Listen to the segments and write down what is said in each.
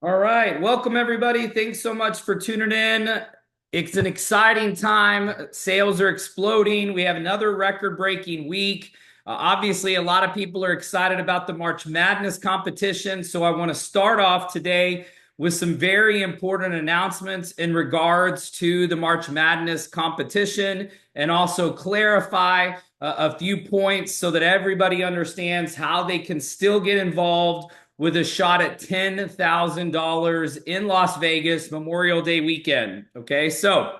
All right. Welcome, everybody. Thanks so much for tuning in. It's an exciting time. Sales are exploding. We have another record breaking week. Obviously, a lot of people are excited about the March Madness competition. So, I want to start off today with some very important announcements in regards to the March Madness competition and also clarify a few points so that everybody understands how they can still get involved with a shot at $10,000 in Las Vegas Memorial Day weekend. Okay, so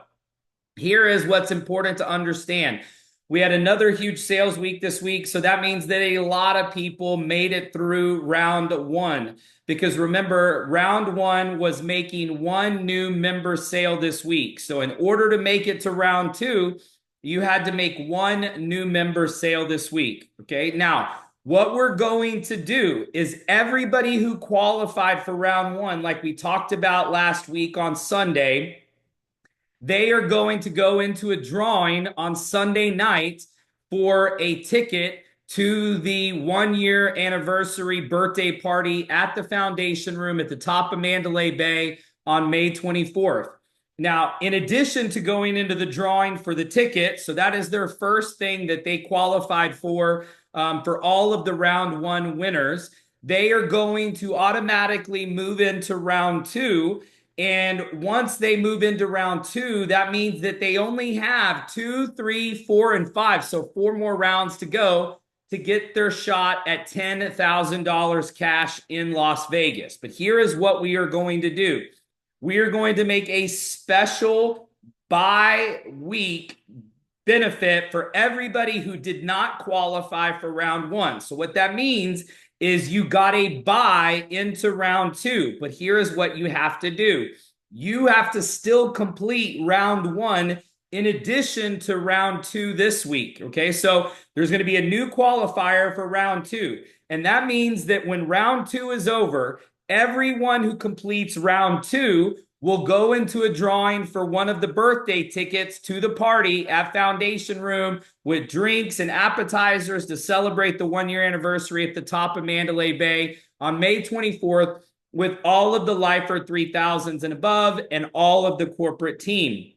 here is what's important to understand. We had another huge sales week this week, so that means that a lot of people made it through round one. Because remember, round one was making one new member sale this week. So, in order to make it to round two, you had to make one new member sale this week. Okay, now what we're going to do is everybody who qualified for round one, like we talked about last week on Sunday, they are going to go into a drawing on Sunday night for a ticket to the 1 year anniversary birthday party at the Foundation Room at the top of Mandalay Bay on May 24th. Now, in addition to going into the drawing for the ticket, so that is their first thing that they qualified for all of the round one winners, they are going to automatically move into round two. And once they move into round two, that means that they only have two, three, four, and five. So four more rounds to go to get their shot at $10,000 cash in Las Vegas. But here is what we are going to do. We are going to make a special bi-week benefit for everybody who did not qualify for round one. So what that means is you got a buy into round two. But here is what you have to do. You have to still complete round one in addition to round two this week. Okay, so there's going to be a new qualifier for round two. And that means that when round two is over, everyone who completes round two will go into a drawing for one of the birthday tickets to the party at Foundation Room with drinks and appetizers to celebrate the 1 year anniversary at the top of Mandalay Bay on May 24th with all of the Lifer 3000s and above and all of the corporate team.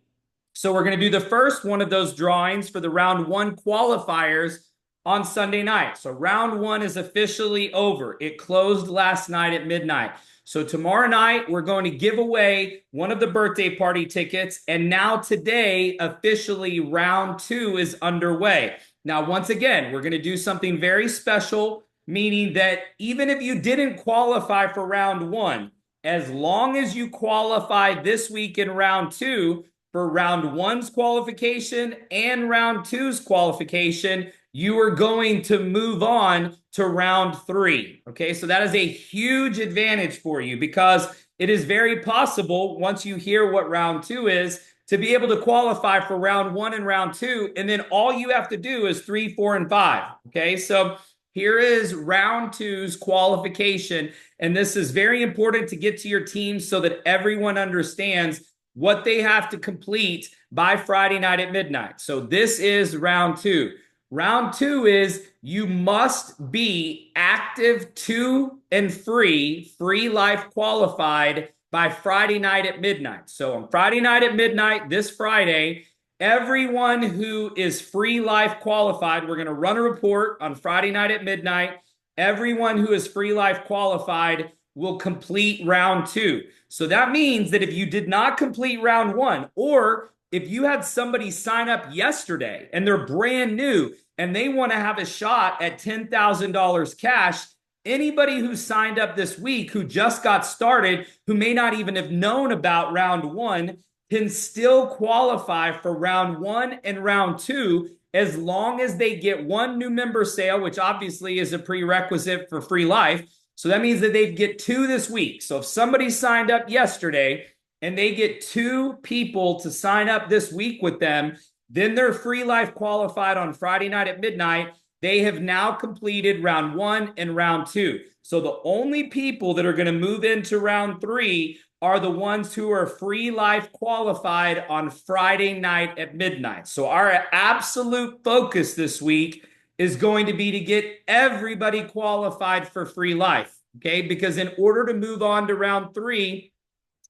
So we're going to do the first one of those drawings for the round one qualifiers on Sunday night. So round one is officially over. It closed last night at midnight. So tomorrow night, we're going to give away one of the birthday party tickets. And now today, officially, round two is underway. Now, once again, we're going to do something very special, meaning that even if you didn't qualify for round one, as long as you qualify this week in round two for round one's qualification and round two's qualification, you are going to move on to round three. Okay, so that is a huge advantage for you because it is very possible once you hear what round two is to be able to qualify for round one and round two. And then all you have to do is three, four, and five. Okay, so here is round two's qualification. And this is very important to get to your team so that everyone understands what they have to complete by Friday night at midnight. So this is round two. Round two is you must be active two and free life qualified by Friday night at midnight. So on Friday night at midnight, this Friday, everyone who is free life qualified, we're going to run a report on Friday night at midnight. Everyone who is free life qualified will complete round two. So that means that if you did not complete round one, or if you had somebody sign up yesterday and they're brand new and they want to have a shot at $10,000 cash, anybody who signed up this week who just got started, who may not even have known about round one, can still qualify for round one and round two as long as they get one new member sale, which obviously is a prerequisite for free life. So that means that they get two this week. So if somebody signed up yesterday and they get two people to sign up this week with them, then they're free life qualified on Friday night at midnight. They have now completed round one and round two. So the only people that are going to move into round three are the ones who are free life qualified on Friday night at midnight. So our absolute focus this week is going to be to get everybody qualified for free life. Okay, because in order to move on to round 3,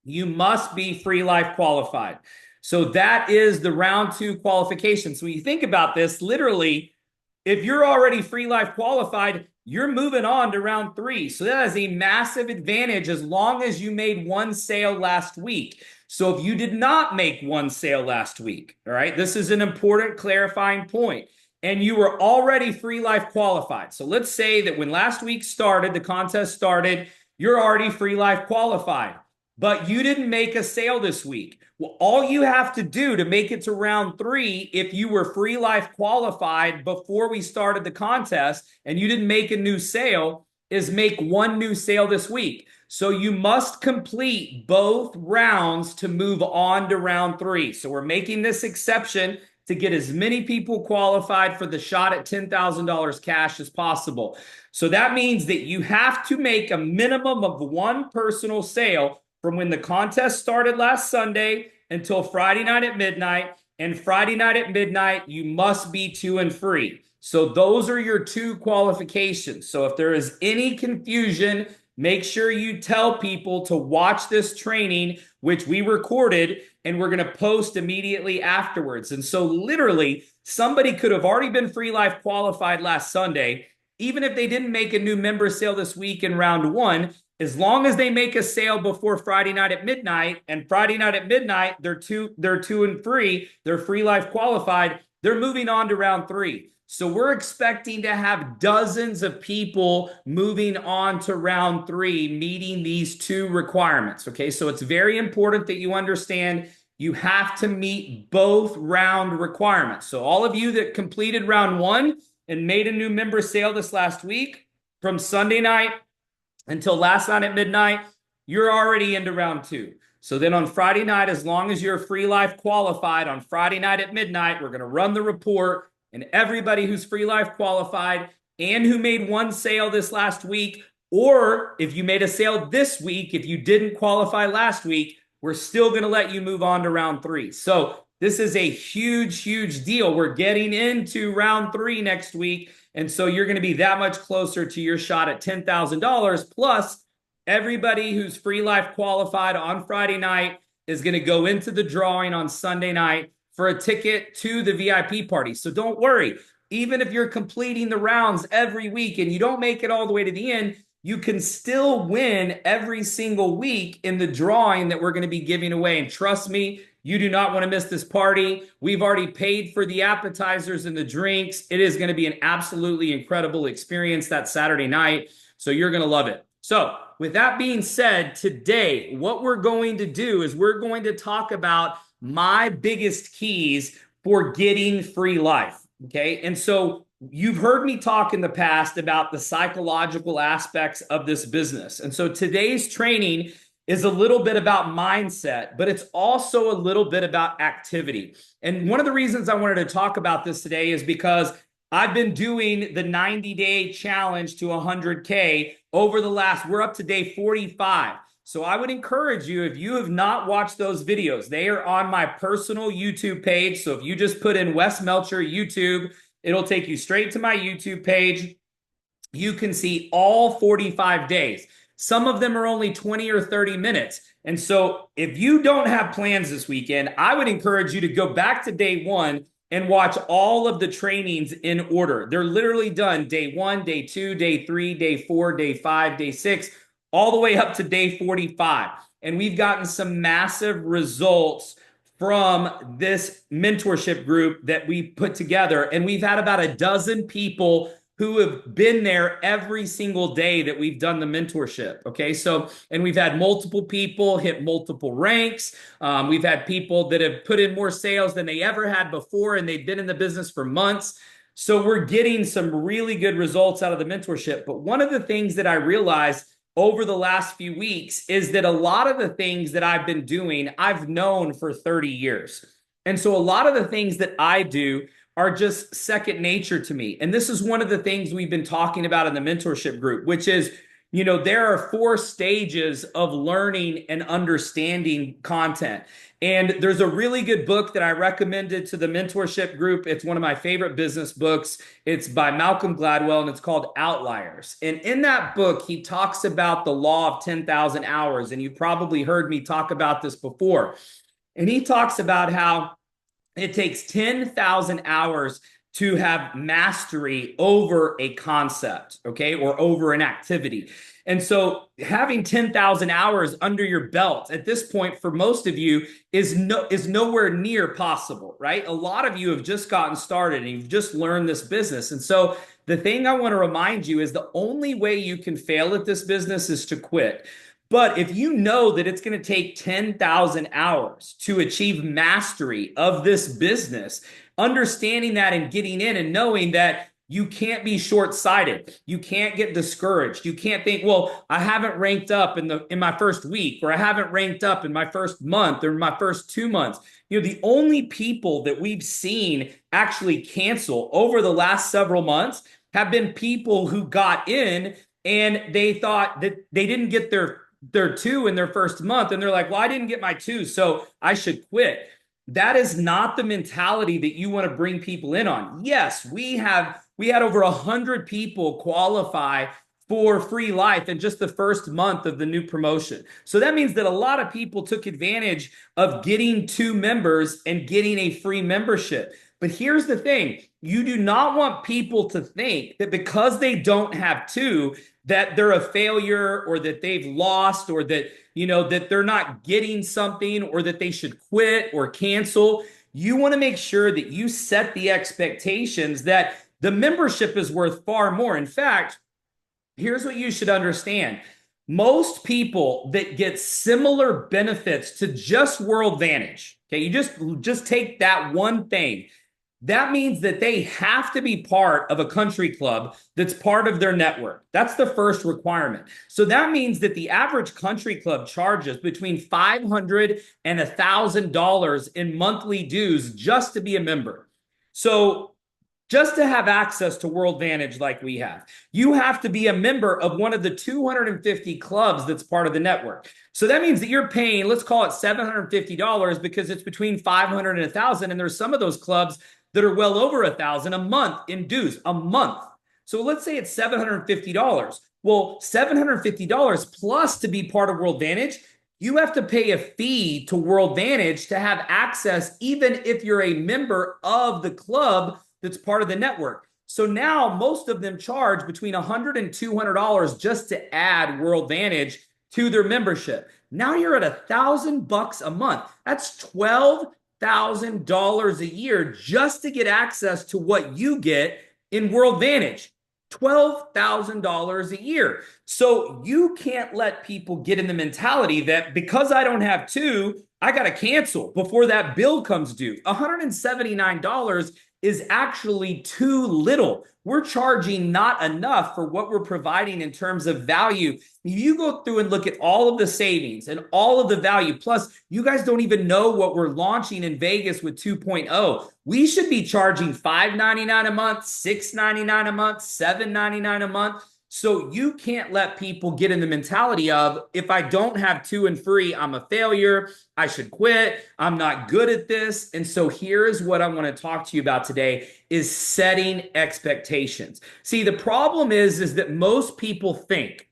you must be free life qualified. So that is the round 2 qualification. So when you think about this, literally, if you're already free life qualified, you're moving on to round 3. So that is a massive advantage as long as you made one sale last week. So if you did not make one sale last week, all right, this is an important clarifying point, and you were already free life qualified. So let's say that when last week started, the contest started, you're already free life qualified, but you didn't make a sale this week. Well, all you have to do to make it to round 3, if you were free life qualified before we started the contest and you didn't make a new sale, is make one new sale this week. So you must complete both rounds to move on to round 3. So we're making this exception to get as many people qualified for the shot at $10,000 cash as possible. So that means that you have to make a minimum of one personal sale from when the contest started last Sunday until Friday night at midnight. And Friday night at midnight, you must be 2 and free. So those are your 2 qualifications. So if there is any confusion, make sure you tell people to watch this training, which we recorded, and we're going to post immediately afterwards. And so literally, somebody could have already been free life qualified last Sunday, even if they didn't make a new member sale this week in round 1. As long as they make a sale before Friday night at midnight, and Friday night at midnight, they're 2 and free, they're free life qualified, they're moving on to round 3. So we're expecting to have dozens of people moving on to round 3, meeting these 2 requirements. Okay, so it's very important that you understand you have to meet both round requirements. So all of you that completed round 1 and made a new member sale this last week, from Sunday night until last night at midnight, you're already into round 2. So then on Friday night, as long as you're free life qualified, on Friday night at midnight, we're going to run the report, and everybody who's free life qualified and who made one sale this last week, or if you made a sale this week, if you didn't qualify last week, we're still going to let you move on to round 3. So this is a huge, huge deal. We're getting into round 3 next week. And so you're going to be that much closer to your shot at $10,000. Plus, everybody who's free life qualified on Friday night is going to go into the drawing on Sunday night for a ticket to the VIP party. So don't worry. Even if you're completing the rounds every week and you don't make it all the way to the end, you can still win every single week in the drawing that we're going to be giving away. And trust me, you do not want to miss this party. We've already paid for the appetizers and the drinks. It is going to be an absolutely incredible experience that Saturday night. So you're going to love it. So with that being said, today, what we're going to do is we're going to talk about my biggest keys for getting free life. Okay. And so you've heard me talk in the past about the psychological aspects of this business. And so today's training is a little bit about mindset, but it's also a little bit about activity. And one of the reasons I wanted to talk about this today is because I've been doing the 90-day challenge to 100K over the last, we're up to day 45. So I would encourage you, if you have not watched those videos, they are on my personal YouTube page. So if you just put in Wes Melcher YouTube, it'll take you straight to my YouTube page. You can see all 45 days. Some of them are only 20 or 30 minutes. And so if you don't have plans this weekend, I would encourage you to go back to day 1 and watch all of the trainings in order. They're literally done day 1, day 2, day 3, day 4, day 5, day 6, all the way up to day 45. And we've gotten some massive results from this mentorship group that we put together. And we've had about a dozen people who have been there every single day that we've done the mentorship. Okay. So, and we've had multiple people hit multiple ranks. We've had people that have put in more sales than they ever had before, and they've been in the business for months. So we're getting some really good results out of the mentorship. But one of the things that I realized over the last few weeks is that a lot of the things that I've been doing, I've known for 30 years. And so a lot of the things that I do are just second nature to me. And this is one of the things we've been talking about in the mentorship group, which is there are 4 stages of learning and understanding content. And there's a really good book that I recommended to the mentorship group. It's one of my favorite business books. It's by Malcolm Gladwell, and it's called Outliers. And in that book, he talks about the law of 10,000 hours. And you've probably heard me talk about this before. And he talks about how it takes 10,000 hours to have mastery over a concept, okay, or over an activity. And so having 10,000 hours under your belt at this point for most of you is nowhere near possible, right? A lot of you have just gotten started and you've just learned this business. And so the thing I want to remind you is the only way you can fail at this business is to quit. But if you know that it's going to take 10,000 hours to achieve mastery of this business, understanding that and getting in and knowing that you can't be short-sighted. You can't get discouraged. You can't think, well, I haven't ranked up in my first week, or I haven't ranked up in my first month or my first 2 months. The only people that we've seen actually cancel over the last several months have been people who got in and they thought that they didn't get their 2 in their first month. And they're like, well, I didn't get my 2, so I should quit. That is not the mentality that you want to bring people in on. Yes, we had over 100 people qualify for Free Life in just the first month of the new promotion. So that means that a lot of people took advantage of getting 2 members and getting a free membership. But here's the thing. You do not want people to think that because they don't have 2, that they're a failure, or that they've lost, or that, that they're not getting something, or that they should quit or cancel. You want to make sure that you set the expectations that the membership is worth far more. In fact, here's what you should understand. Most people that get similar benefits to just World Vantage, okay, you just take that one thing. That means that they have to be part of a country club that's part of their network. That's the first requirement. So that means that the average country club charges between $500 and $1,000 in monthly dues just to be a member. So just to have access to World Vantage like we have, you have to be a member of one of the 250 clubs that's part of the network. So that means that you're paying, let's call it $750, because it's between $500 and $1,000. And there's some of those clubs that are well over $1,000 a month in dues, a month. So let's say it's $750. Well, $750 plus to be part of World Vantage, you have to pay a fee to World Vantage to have access, even if you're a member of the club that's part of the network. So now most of them charge between $100 and $200 just to add World Vantage to their membership. Now you're at $1,000 a month. That's $12,000 a year just to get access to what you get in World Vantage. $12,000 a year. So you can't let people get in the mentality that because I don't have 2, I got to cancel before that bill comes due. $179 is actually too little. We're charging not enough for what we're providing in terms of value. You go through and look at all of the savings and all of the value. Plus, you guys don't even know what we're launching in Vegas with 2.0. We should be charging $5.99 a month, $6.99 a month, $7.99 a month. So you can't let people get in the mentality of, if I don't have 2 and free, I'm a failure. I should quit. I'm not good at this. And so here's what I want to talk to you about today is setting expectations. See, the problem is that most people think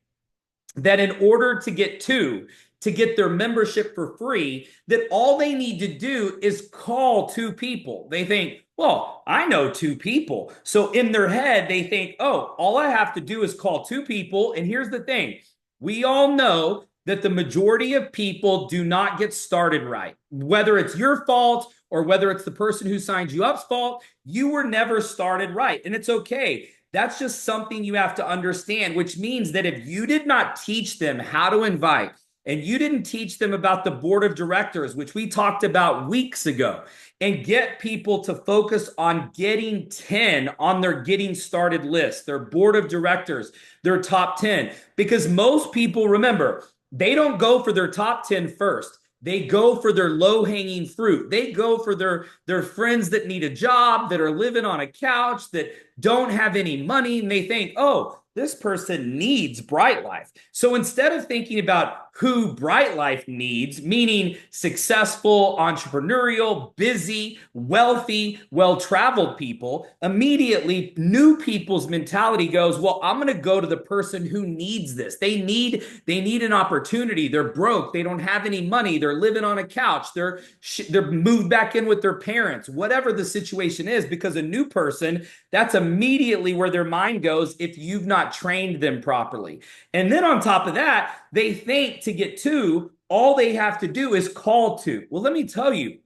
that in order to get 2, to get their membership for free, that all they need to do is call 2 people. They think, well, I know 2 people. So in their head, they think, oh, all I have to do is call 2 people. And here's the thing. We all know that the majority of people do not get started right. Whether it's your fault or whether it's the person who signed you up's fault, you were never started right. And it's okay. That's just something you have to understand, which means that if you did not teach them how to invite, and you didn't teach them about the board of directors, which we talked about weeks ago, and get people to focus on getting 10 on their getting started list, their board of directors, their top 10. Because most people, remember, they don't go for their top 10 first. They go for their low-hanging fruit. They go for their friends that need a job, that are living on a couch, that don't have any money, and they think, oh, this person needs Bright Life. So instead of thinking about who Bright Life needs, meaning successful, entrepreneurial, busy, wealthy, well-traveled people, immediately new people's mentality goes, well, I'm going to go to the person who needs this. They need an opportunity. They're broke. They don't have any money. They're living on a couch. They're moved back in with their parents, whatever the situation is, because a new person, that's immediately where their mind goes if you've not trained them properly. And then on top of that, they think to get to, all they have to do is call to. Well, let me tell you,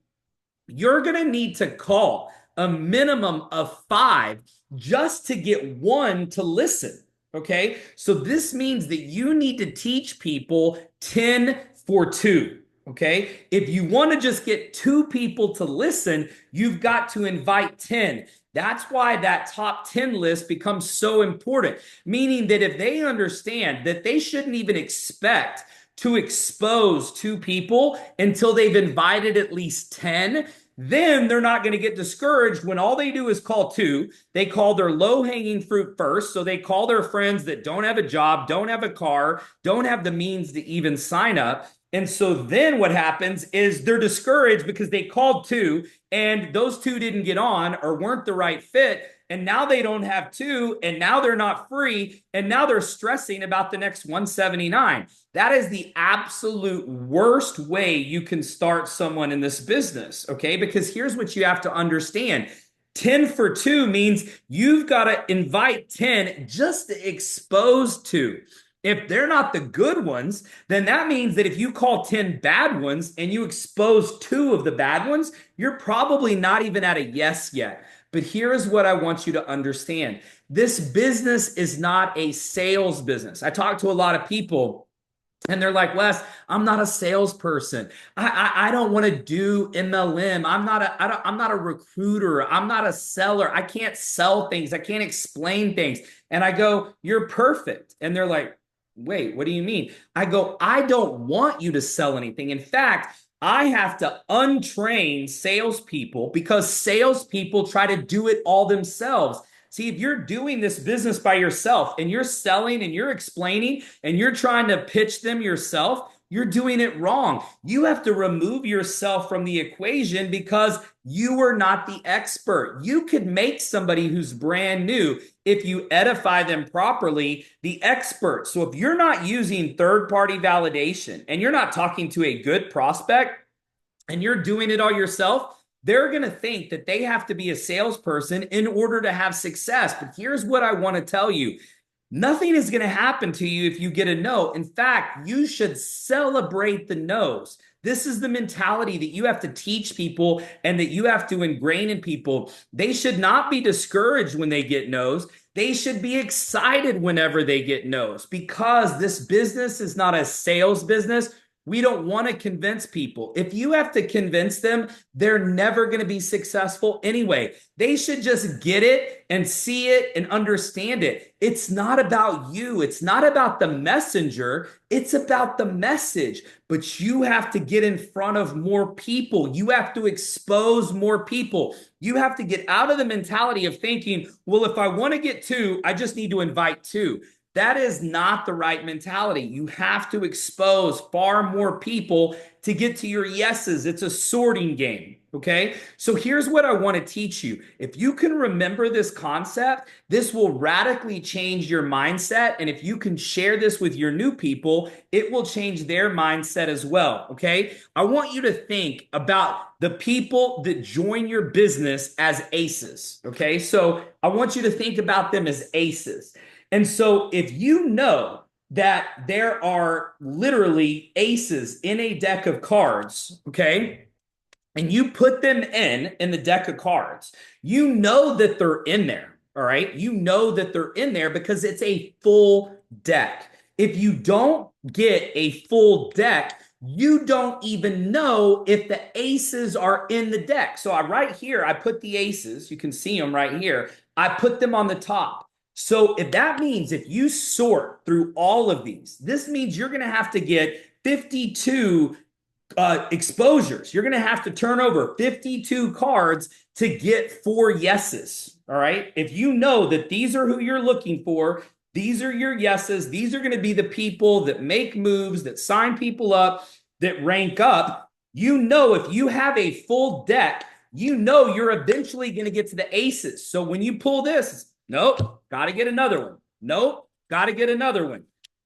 you're going to need to call a minimum of 5 just to get 1 to listen. Okay. So this means that you need to teach people 10 for 2. Okay. If you want to just get 2 people to listen, you've got to invite 10. That's why that top 10 list becomes so important, meaning that if they understand that they shouldn't even expect to expose 2 people until they've invited at least 10, then they're not going to get discouraged when all they do is call 2. They call their low-hanging fruit first. So they call their friends that don't have a job, don't have a car, don't have the means to even sign up. And so then what happens is they're discouraged because they called 2 and those 2 didn't get on or weren't the right fit. And now they don't have 2 and now they're not free. And now they're stressing about the next 179. That is the absolute worst way you can start someone in this business. Okay. Because here's what you have to understand. 10 for 2 means you've got to invite 10 just to expose 2. If they're not the good ones, then that means that if you call 10 bad ones and you expose 2 of the bad ones, you're probably not even at a yes yet. But here is what I want you to understand. This business is not a sales business. I talk to a lot of people and they're like, Wes, I'm not a salesperson. I don't want to do MLM. I'm not a recruiter. I'm not a seller. I can't sell things. I can't explain things. And I go, you're perfect. And they're like, wait, what do you mean? I go, I don't want you to sell anything. In fact, I have to untrain salespeople because salespeople try to do it all themselves. See, if you're doing this business by yourself and you're selling and you're explaining and you're trying to pitch them yourself, you're doing it wrong. You have to remove yourself from the equation because you are not the expert. You could make somebody who's brand new, if you edify them properly, the expert. So if you're not using third-party validation and you're not talking to a good prospect and you're doing it all yourself, they're going to think that they have to be a salesperson in order to have success. But here's what I want to tell you. Nothing is going to happen to you if you get a no. In fact, you should celebrate the no's. This is the mentality that you have to teach people and that you have to ingrain in people. They should not be discouraged when they get no's. They should be excited whenever they get no's because this business is not a sales business. We don't want to convince people. If you have to convince them, they're never going to be successful anyway. They should just get it and see it and understand it. It's not about you. It's not about the messenger. It's about the message. But you have to get in front of more people. You have to expose more people. You have to get out of the mentality of thinking, well, if I want to get 2, I just need to invite 2. That is not the right mentality. You have to expose far more people to get to your yeses. It's a sorting game, okay? So here's what I want to teach you. If you can remember this concept, this will radically change your mindset. And if you can share this with your new people, it will change their mindset as well, okay? I want you to think about the people that join your business as aces, okay? So I want you to think about them as aces. And so if you know that there are literally aces in a deck of cards, okay, and you put them in the deck of cards, you know that they're in there, all right? You know that they're in there because it's a full deck. If you don't get a full deck, you don't even know if the aces are in the deck. So right here, I put the aces. You can see them right here. I put them on the top. So if that means if you sort through all of these, this means you're going to have to get 52 exposures. You're going to have to turn over 52 cards to get 4 yeses. All right. If you know that these are who you're looking for, These are your yeses. These are going to be the people that make moves, that sign people up, that rank up. You know, if you have a full deck, you know you're eventually going to get to the aces. So when you pull this, nope, got to get another one. Nope, got to get another one.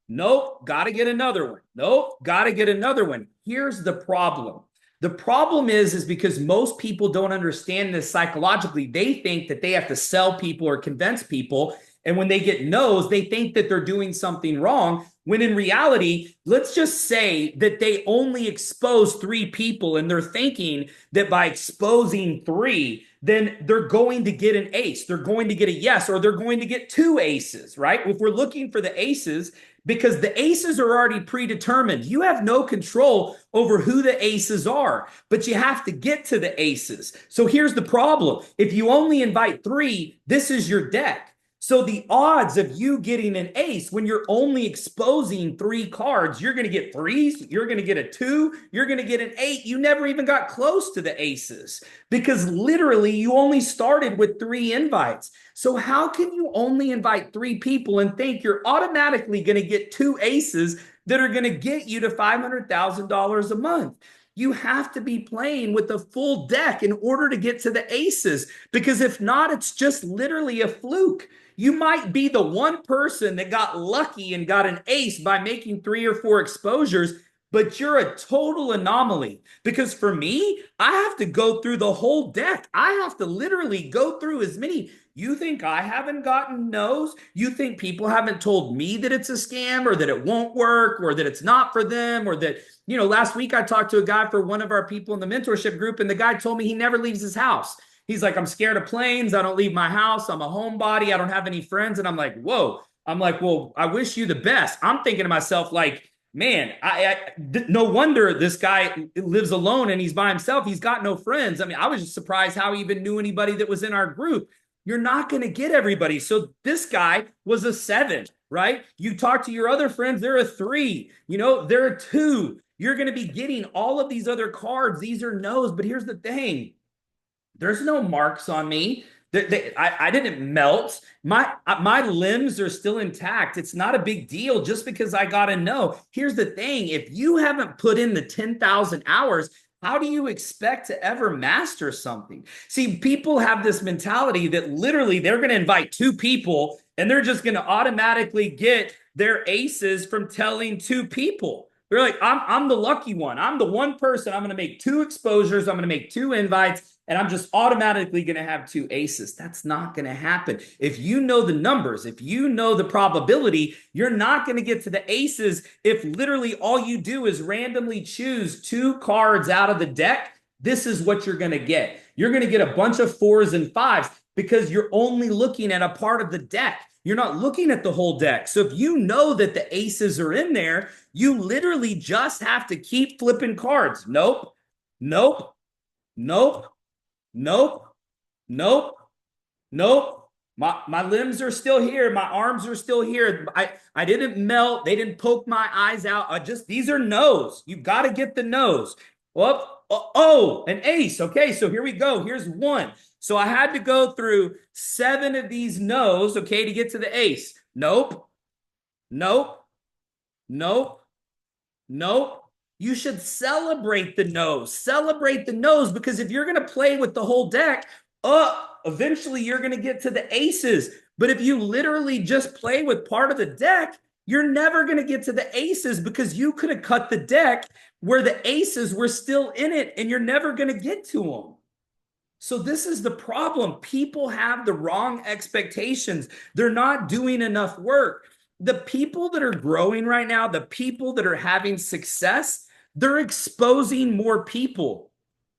Nope, got to get another one. Nope, got to get another one. Here's the problem. The problem is because most people don't understand this psychologically. They think that they have to sell people or convince people. And when they get no's, they think that they're doing something wrong. When in reality, let's just say that they only expose 3 people and they're thinking that by exposing 3, then they're going to get an ace. They're going to get a yes, or they're going to get 2 aces, right? If we're looking for the aces, because the aces are already predetermined. You have no control over who the aces are, but you have to get to the aces. So here's the problem. If you only invite 3, this is your deck. So the odds of you getting an ace when you're only exposing 3 cards, you're going to get 3s, you're going to get a 2, you're going to get an 8. You never even got close to the aces because literally you only started with 3 invites. So how can you only invite 3 people and think you're automatically going to get 2 aces that are going to get you to $500,000 a month? You have to be playing with a full deck in order to get to the aces, because if not, it's just literally a fluke. You might be the one person that got lucky and got an ace by making 3 or 4 exposures, but you're a total anomaly. Because for me, I have to go through the whole deck. I have to literally go through as many. You think I haven't gotten no's? You think people haven't told me that it's a scam or that it won't work or that it's not for them or that, last week I talked to a guy for one of our people in the mentorship group, and the guy told me he never leaves his house. He's like, I'm scared of planes. I don't leave my house. I'm a homebody. I don't have any friends. And I'm like, whoa. I'm like, well, I wish you the best. I'm thinking to myself, like, man, no wonder this guy lives alone and he's by himself. He's got no friends. I mean, I was just surprised how he even knew anybody that was in our group. You're not going to get everybody. So this guy was a 7, right? You talk to your other friends, they're a 3. They're a 2. You're going to be getting all of these other cards. These are no's. But here's the thing. There's no marks on me. I didn't melt. My limbs are still intact. It's not a big deal just because I got a no. Here's the thing. If you haven't put in the 10,000 hours, how do you expect to ever master something? See, people have this mentality that literally they're going to invite 2 people and they're just going to automatically get their aces from telling 2 people. They're like, I'm the lucky one. I'm the one person. I'm going to make 2 exposures. I'm going to make 2 invites. And I'm just automatically going to have 2 aces. That's not going to happen. If you know the numbers, if you know the probability, you're not going to get to the aces if literally all you do is randomly choose 2 cards out of the deck. This is what you're going to get. You're going to get a bunch of 4s and 5s because you're only looking at a part of the deck. You're not looking at the whole deck. So if you know that the aces are in there, you literally just have to keep flipping cards. Nope, nope, nope. Nope. Nope. Nope. My limbs are still here. My arms are still here. I didn't melt. They didn't poke my eyes out. These are no's. You've got to get the no's. Oh, an ace. Okay, so here we go. Here's 1. So I had to go through 7 of these no's, okay, to get to the ace. Nope. Nope. Nope. Nope. You should celebrate the no's. Celebrate the no's, because if you're going to play with the whole deck, eventually you're going to get to the aces. But if you literally just play with part of the deck, you're never going to get to the aces because you could have cut the deck where the aces were still in it and you're never going to get to them. So this is the problem. People have the wrong expectations. They're not doing enough work. The people that are growing right now, the people that are having success, they're exposing more people.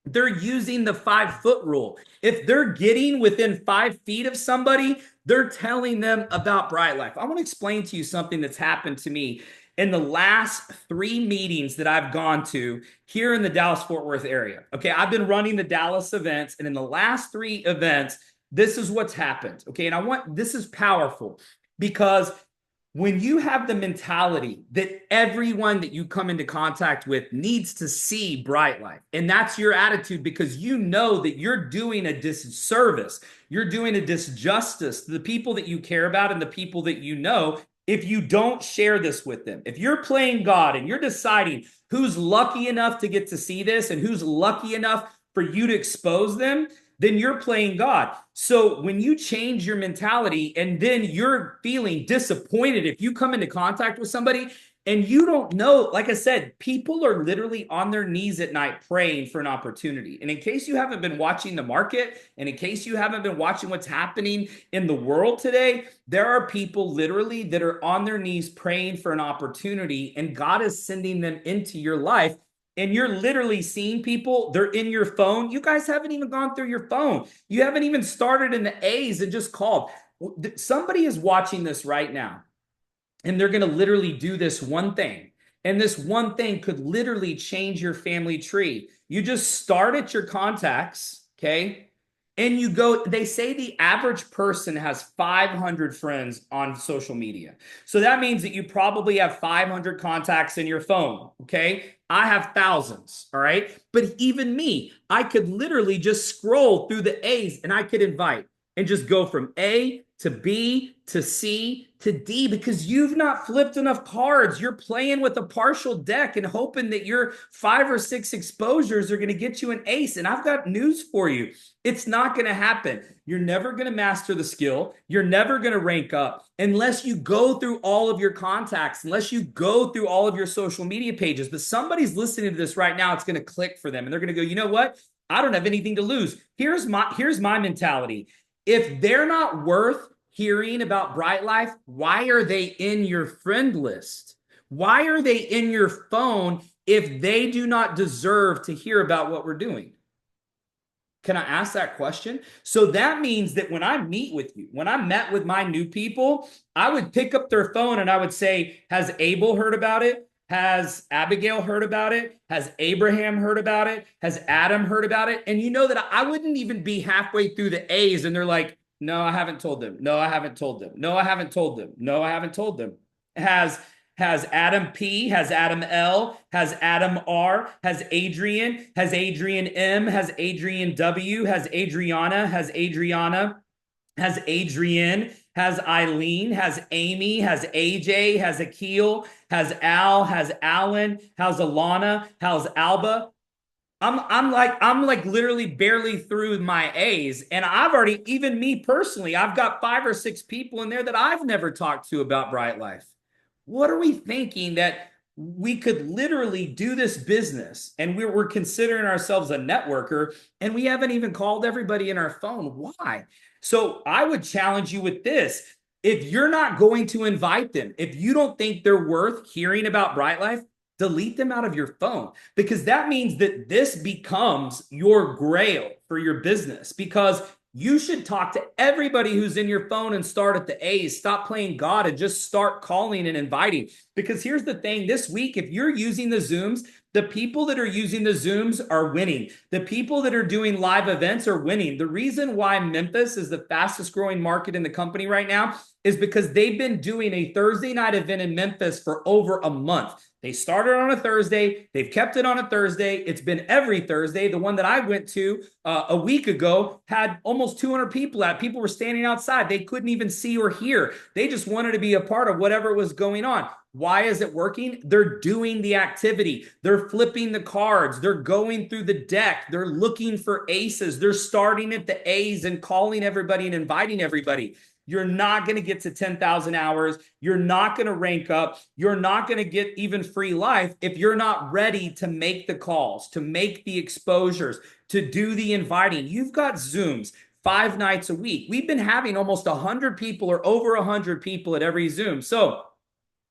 They're using the 5-foot rule. If they're getting within 5 feet of somebody, they're telling them about Bright Life. I want to explain to you something that's happened to me in the last 3 meetings that I've gone to here in the Dallas-Fort Worth area. Okay, I've been running the Dallas events, and in the last 3 events, this is what's happened. Okay, and this is powerful because When you have the mentality that everyone that you come into contact with needs to see Bright Life, and that's your attitude because you know that you're doing a disservice, you're doing a disjustice to the people that you care about and the people that you know if you don't share this with them. If you're playing God and you're deciding who's lucky enough to get to see this and who's lucky enough for you to expose them, then you're playing God. So when you change your mentality and then you're feeling disappointed if you come into contact with somebody and you don't know, like I said, people are literally on their knees at night praying for an opportunity. And in case you haven't been watching the market, and in case you haven't been watching what's happening in the world today, there are people literally that are on their knees praying for an opportunity, and God is sending them into your life. And you're literally seeing people, they're in your phone. You guys haven't even gone through your phone. You haven't even started in the A's and just called. Somebody is watching this right now, and they're going to literally do this one thing. And this one thing could literally change your family tree. You just start at your contacts, okay? And you go, they say the average person has 500 friends on social media. So that means that you probably have 500 contacts in your phone, okay? I have thousands, all right? But even me, I could literally just scroll through the A's and I could invite and just go from A to B to C to D because you've not flipped enough cards. You're playing with a partial deck and hoping that your 5 or 6 exposures are going to get you an ace. And I've got news for you. It's not going to happen. You're never going to master the skill. You're never going to rank up unless you go through all of your contacts, unless you go through all of your social media pages. But somebody's listening to this right now. It's going to click for them. And they're going to go, you know what? I don't have anything to lose. Here's my mentality. If they're not worth hearing about Bright Life, why are they in your friend list? Why are they in your phone if they do not deserve to hear about what we're doing? Can I ask that question? So that means that when I meet with you, when I met with my new people, I would pick up their phone and I would say, has Abel heard about it? Has Abigail heard about it? Has Abraham heard about it? Has Adam heard about it? And you know that I wouldn't even be halfway through the A's and they're like, no, I haven't told them. No, I haven't told them. No, I haven't told them. No, I haven't told them. Has Adam P, has Adam L, has Adam R, has Adrian M, has Adrian W, has Adriana, has Adrienne, has Eileen, has Amy, has AJ, has Akil, has Al, has Alan, has Alana, has Alba. I'm like literally barely through my A's, and I've already, even me personally, I've got 5 or 6 people in there that I've never talked to about Bright Life. What are we thinking that we could literally do this business and we're considering ourselves a networker and we haven't even called everybody in our phone? Why? So I would challenge you with this. If you're not going to invite them, if you don't think they're worth hearing about Bright Life, delete them out of your phone, because that means that this becomes your grail for your business, because you should talk to everybody who's in your phone and start at the A's. Stop playing God and just start calling and inviting. Because here's the thing, this week, if you're using the Zooms, the people that are using the Zooms are winning. The people that are doing live events are winning. The reason why Memphis is the fastest growing market in the company right now is because they've been doing a Thursday night event in Memphis for over a month. They started on a Thursday. They've kept it on a Thursday. It's been every Thursday. The one that I went to a week ago had almost 200 people at. People were standing outside. They couldn't even see or hear. They just wanted to be a part of whatever was going on. Why is it working? They're doing the activity. They're flipping the cards. They're going through the deck. They're looking for aces. They're starting at the A's and calling everybody and inviting everybody. You're not going to get to 10,000 hours. You're not going to rank up. You're not going to get even free life if you're not ready to make the calls, to make the exposures, to do the inviting. You've got Zooms 5 nights a week. We've been having almost 100 people or over 100 people at every Zoom. So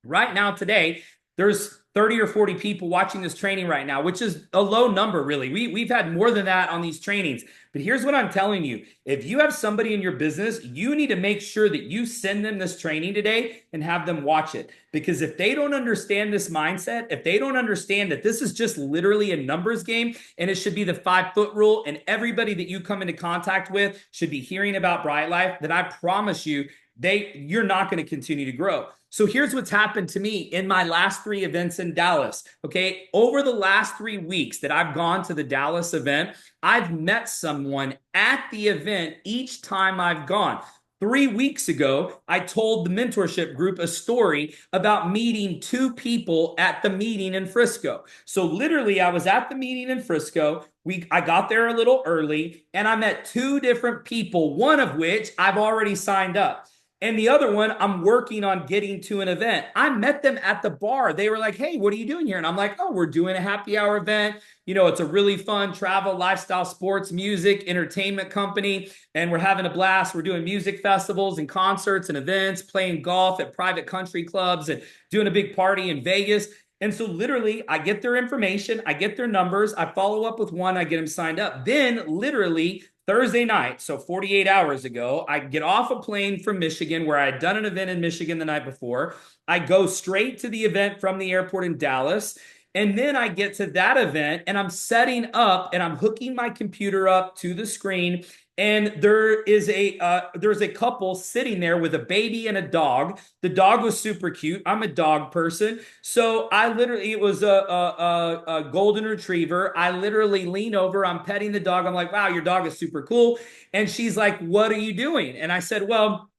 right now today, there's 30 or 40 people watching this training right now, which is a low number, really. We've had more than that on these trainings. But here's what I'm telling you. If you have somebody in your business, you need to make sure that you send them this training today and have them watch it. Because if they don't understand this mindset, if they don't understand that this is just literally a numbers game and it should be the 5-foot rule and everybody that you come into contact with should be hearing about Bright Life, then I promise you, you're not going to continue to grow. So here's what's happened to me in my last 3 events in Dallas. Okay. Over the last 3 weeks that I've gone to the Dallas event, I've met someone at the event each time I've gone. 3 weeks ago, I told the mentorship group a story about meeting 2 people at the meeting in Frisco. So literally, I was at the meeting in Frisco. I got there a little early and I met 2 different people, one of which I've already signed up. And the other one, I'm working on getting to an event. I met them at the bar. They were like, hey, what are you doing here? And I'm like, oh, we're doing a happy hour event. It's a really fun travel, lifestyle, sports, music, entertainment company. And we're having a blast. We're doing music festivals and concerts and events, playing golf at private country clubs and doing a big party in Vegas. And so literally, I get their information, I get their numbers, I follow up with one, I get them signed up. Then literally Thursday night, so 48 hours ago, I get off a plane from Michigan where I had done an event in Michigan the night before. I go straight to the event from the airport in Dallas. And then I get to that event and I'm setting up and I'm hooking my computer up to the screen. And there's a couple sitting there with a baby and a dog. The dog was super cute. I'm a dog person. So it was a golden retriever. I literally lean over, I'm petting the dog. I'm like, wow, your dog is super cool. And she's like, what are you doing? And I said, well,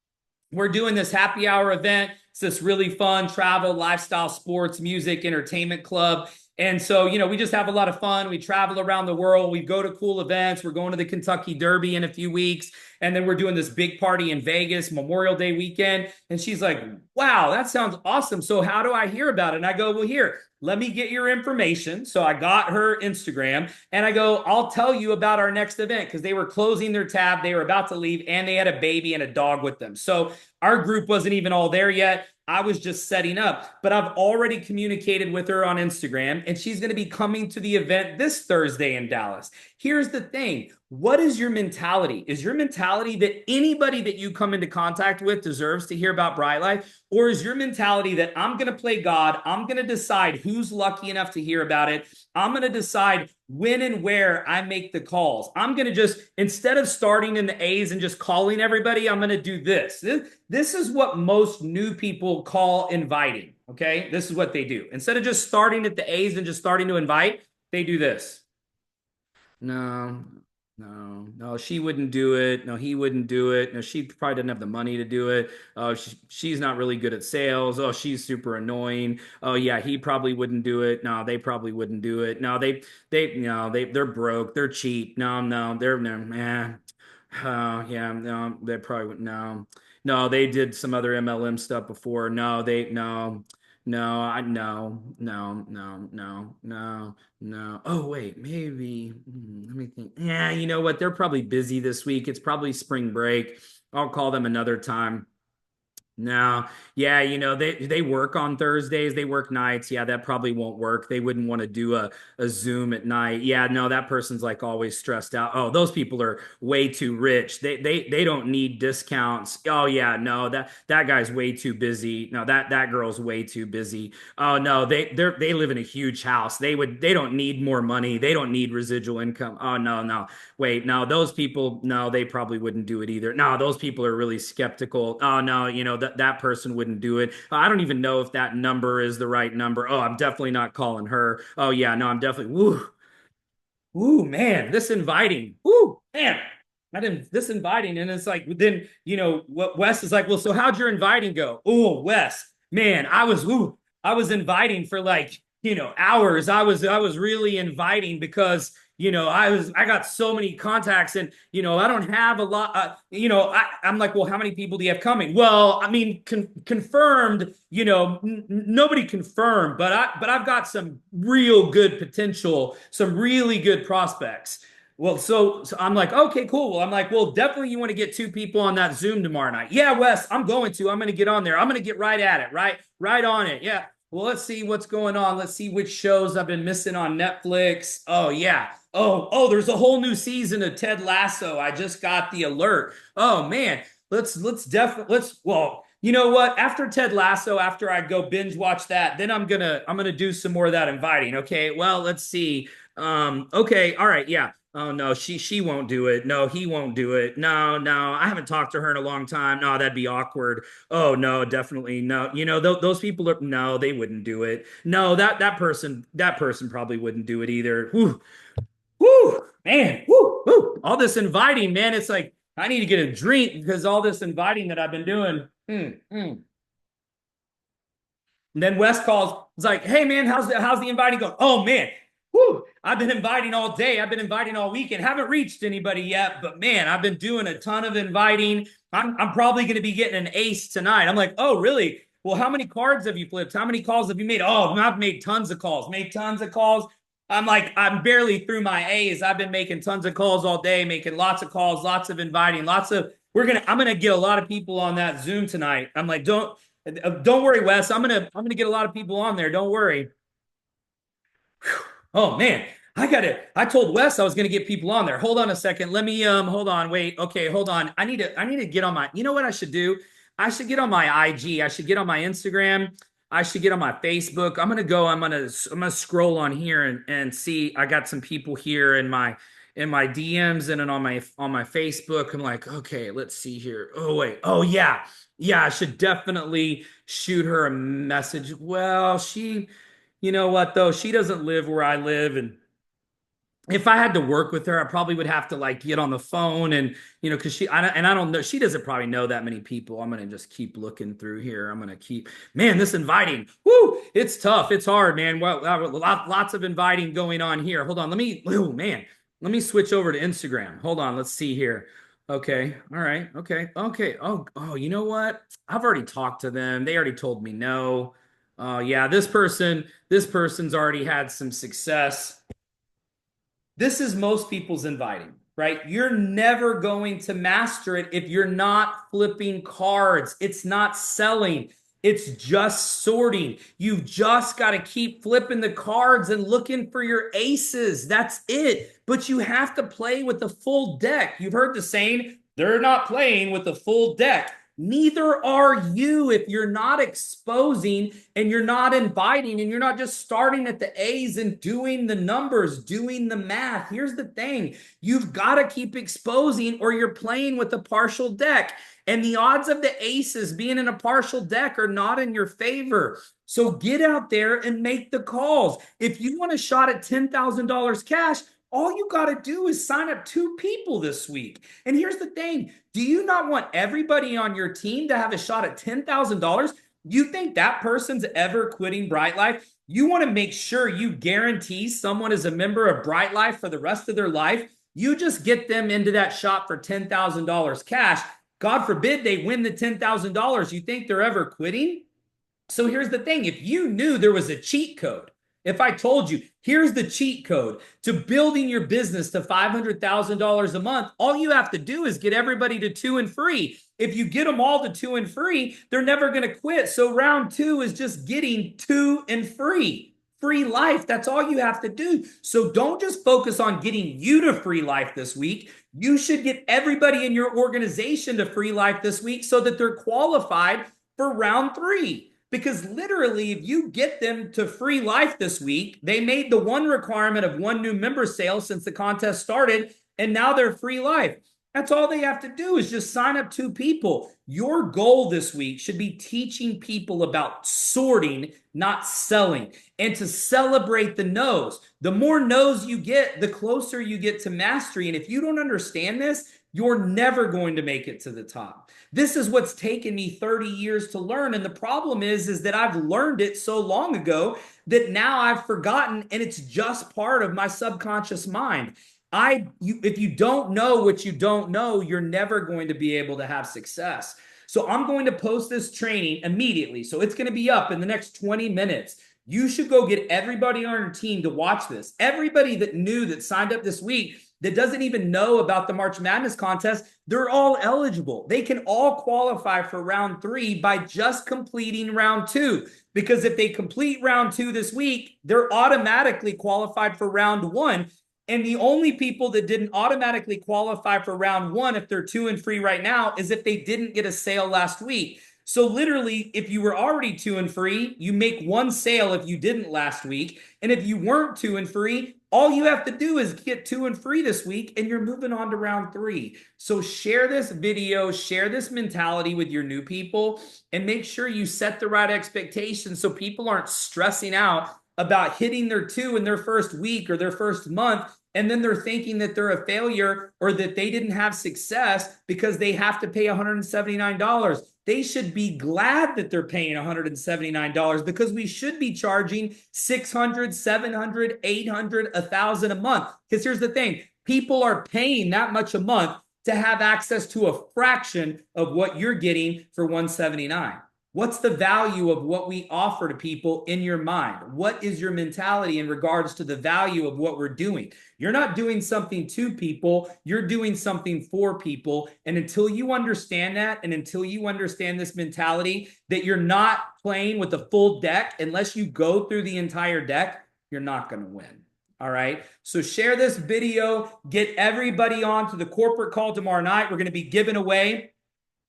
we're doing this happy hour event. It's this really fun travel, lifestyle, sports, music, entertainment club. And so, we just have a lot of fun. We travel around the world. We go to cool events. We're going to the Kentucky Derby in a few weeks. And then we're doing this big party in Vegas, Memorial Day weekend. And she's like, wow, that sounds awesome. So how do I hear about it? And I go, well, here, let me get your information. So I got her Instagram and I go, I'll tell you about our next event because they were closing their tab. They were about to leave and they had a baby and a dog with them. So our group wasn't even all there yet. I was just setting up, but I've already communicated with her on Instagram and she's going to be coming to the event this Thursday in Dallas. Here's the thing. What is your mentality? Is your mentality that anybody that you come into contact with deserves to hear about Bright Life? Or is your mentality that I'm going to play God? I'm going to decide who's lucky enough to hear about it. I'm going to decide when and where I make the calls. I'm going to just, instead of starting in the A's and just calling everybody, I'm going to do this. This is what most new people call inviting. Okay. This is what they do. Instead of just starting at the A's and just starting to invite, they do this. No, no, she wouldn't do it. No, he wouldn't do it. No, she probably doesn't have the money to do it. Oh, she's not really good at sales. Oh, she's super annoying. Oh, yeah, he probably wouldn't do it. No, they probably wouldn't do it. No, they're broke. They're cheap. No, they're man. Yeah, no, they probably would. No, they did some other MLM stuff before. No. Oh, wait, maybe. Let me think. Yeah, you know what? They're probably busy this week. It's probably spring break. I'll call them another time. No, yeah, they work on Thursdays, they work nights. Yeah, that probably won't work. They wouldn't want to do a Zoom at night. Yeah, no, that person's like always stressed out. Oh, those people are way too rich. They don't need discounts. Oh yeah, no, that guy's way too busy. No, that girl's way too busy. Oh no, they live in a huge house. They don't need more money. They don't need residual income. Oh no. Wait, no, those people, no, they probably wouldn't do it either. No, those people are really skeptical. Oh no, that person wouldn't do it. I don't even know if that number is the right number. Oh, I'm definitely not calling her. Oh yeah, no, I'm definitely man, this inviting. Man. This inviting. And it's like, then, what Wes is like, well, so how'd your inviting go? Oh, Wes, man, I was inviting for like, hours. I was really inviting because I got so many contacts and, I don't have a lot, I'm like, well, how many people do you have coming? Well, I mean, confirmed, nobody confirmed, but I've got some real good potential, some really good prospects. Well, so I'm like, okay, cool. Well, I'm like, well, definitely you want to get 2 people on that Zoom tomorrow night. Yeah, Wes, I'm going to get on there. I'm going to get right at it, right on it. Yeah. Well, let's see what's going on. Let's see which shows I've been missing on Netflix. Oh, yeah. Oh, there's a whole new season of Ted Lasso. I just got the alert. Oh, man. Well, you know what? After Ted Lasso, after I go binge watch that, then I'm gonna do some more of that inviting. Okay. Well, let's see. Okay. All right. Yeah. Oh no, she won't do it. No, he won't do it. No, no, I haven't talked to her in a long time. No, that'd be awkward. Oh no, definitely no. Those people are no, they wouldn't do it. No, that person probably wouldn't do it either. Whew, whew, man, whew, whew. All this inviting, man. It's like I need to get a drink because all this inviting that I've been doing. And then Wes calls. It's like, hey man, how's the inviting going? Oh man, whew, I've been inviting all day. I've been inviting all weekend. Haven't reached anybody yet, but man, I've been doing a ton of inviting. I'm probably going to be getting an ace tonight. I'm like, oh really? Well, how many cards have you flipped? How many calls have you made? Oh, I've made tons of calls. Made tons of calls. I'm like, I'm barely through my A's. I've been making tons of calls all day, making lots of calls, lots of inviting, lots of. I'm gonna get a lot of people on that Zoom tonight. I'm like, don't worry, Wes. I'm gonna get a lot of people on there. Don't worry. Whew. Oh man, I told Wes I was gonna get people on there. Hold on a second. Let me hold on. Wait. Okay, hold on. I need to get on my. You know what I should do? I should get on my IG. I should get on my Instagram. I should get on my Facebook. I'm gonna scroll on here and see. I got some people here in my DMs and then on my Facebook. I'm like, okay, let's see here. Oh wait. Oh yeah. Yeah, I should definitely shoot her a message. Well, you know what though? She doesn't live where I live, and if I had to work with her, I probably would have to like get on the phone and because I don't know, she doesn't probably know that many people. I'm gonna just keep looking through here. I'm gonna keep, man, this inviting. Woo, it's tough. It's hard, man. Well, lots of inviting going on here. Hold on, oh man, let me switch over to Instagram. Hold on, let's see here. Okay, all right, okay. Oh, you know what? I've already talked to them. They already told me no. Yeah, this person's already had some success. This is most people's inviting, right? You're never going to master it if you're not flipping cards. It's not selling. It's just sorting. You've just got to keep flipping the cards and looking for your aces. That's it. But you have to play with the full deck. You've heard the saying, they're not playing with the full deck. Neither are you if you're not exposing and you're not inviting and you're not just starting at the A's and doing the numbers, doing the math. Here's the thing. You've got to keep exposing or you're playing with a partial deck. And the odds of the aces being in a partial deck are not in your favor. So get out there and make the calls. If you want a shot at $10,000 cash, all you got to do is sign up 2 people this week. And here's the thing. Do you not want everybody on your team to have a shot at $10,000? You think that person's ever quitting Bright Life? You want to make sure you guarantee someone is a member of Bright Life for the rest of their life. You just get them into that shop for $10,000 cash. God forbid they win the $10,000. You think they're ever quitting? So here's the thing. If you knew there was a cheat code, if I told you, here's the cheat code to building your business to $500,000 a month, all you have to do is get everybody to 2 and free. If you get them all to 2 and free, they're never going to quit. So round 2 is just getting 2 and free. Free life. That's all you have to do. So don't just focus on getting you to free life this week. You should get everybody in your organization to free life this week so that they're qualified for round 3. Because literally, if you get them to free life this week, they made the one requirement of 1 new member sale since the contest started, and now they're free life. That's all they have to do is just sign up 2 people. Your goal this week should be teaching people about sorting, not selling, and to celebrate the no's. The more no's you get, the closer you get to mastery. And if you don't understand this, you're never going to make it to the top. This is what's taken me 30 years to learn. And the problem is that I've learned it so long ago that now I've forgotten, and it's just part of my subconscious mind. If you don't know what you don't know, you're never going to be able to have success. So I'm going to post this training immediately. So it's going to be up in the next 20 minutes. You should go get everybody on your team to watch this. Everybody that signed up this week that doesn't even know about the March Madness contest, they're all eligible. They can all qualify for round 3 by just completing round 2. Because if they complete round 2 this week, they're automatically qualified for round 1. And the only people that didn't automatically qualify for round 1, if they're 2 and free right now, is if they didn't get a sale last week. So literally, if you were already 2 and free, you make one sale if you didn't last week. And if you weren't 2 and free, all you have to do is get 2 and free this week and you're moving on to round 3. So share this video, share this mentality with your new people, and make sure you set the right expectations so people aren't stressing out about hitting their 2 in their first week or their first month, and then they're thinking that they're a failure or that they didn't have success because they have to pay $179. They should be glad that they're paying $179 because we should be charging $600, $700, $800, $1,000 a month. Because here's the thing, people are paying that much a month to have access to a fraction of what you're getting for $179. What's the value of what we offer to people in your mind? What is your mentality in regards to the value of what we're doing? You're not doing something to people, you're doing something for people. And until you understand that, and until you understand this mentality that you're not playing with the full deck, unless you go through the entire deck, you're not going to win. All right. So share this video, get everybody on to the corporate call tomorrow night. We're going to be giving away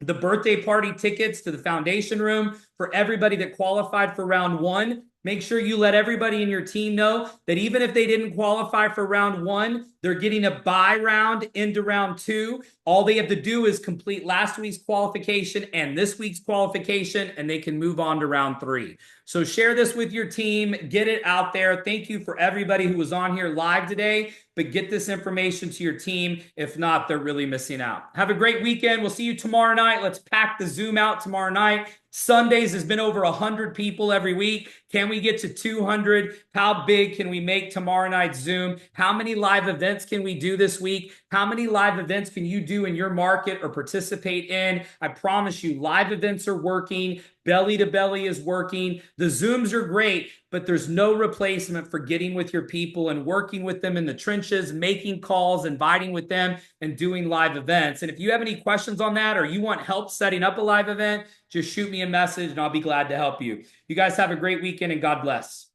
the birthday party tickets to the foundation room for everybody that qualified for round 1. Make sure you let everybody in your team know that even if they didn't qualify for round 1, they're getting a bye round into round 2. All they have to do is complete last week's qualification and this week's qualification, and they can move on to round 3. So share this with your team, get it out there. Thank you for everybody who was on here live today, but get this information to your team. If not, they're really missing out. Have a great weekend. We'll see you tomorrow night. Let's pack the Zoom out tomorrow night. Sundays has been over 100 people every week. Can we get to 200? How big can we make tomorrow night's Zoom? How many live events can we do this week? How many live events can you do in your market or participate in? I promise you, live events are working. Belly to belly is working. The Zooms are great, but there's no replacement for getting with your people and working with them in the trenches, making calls, inviting with them, and doing live events. And if you have any questions on that or you want help setting up a live event, just shoot me a message and I'll be glad to help you. You guys have a great weekend and God bless.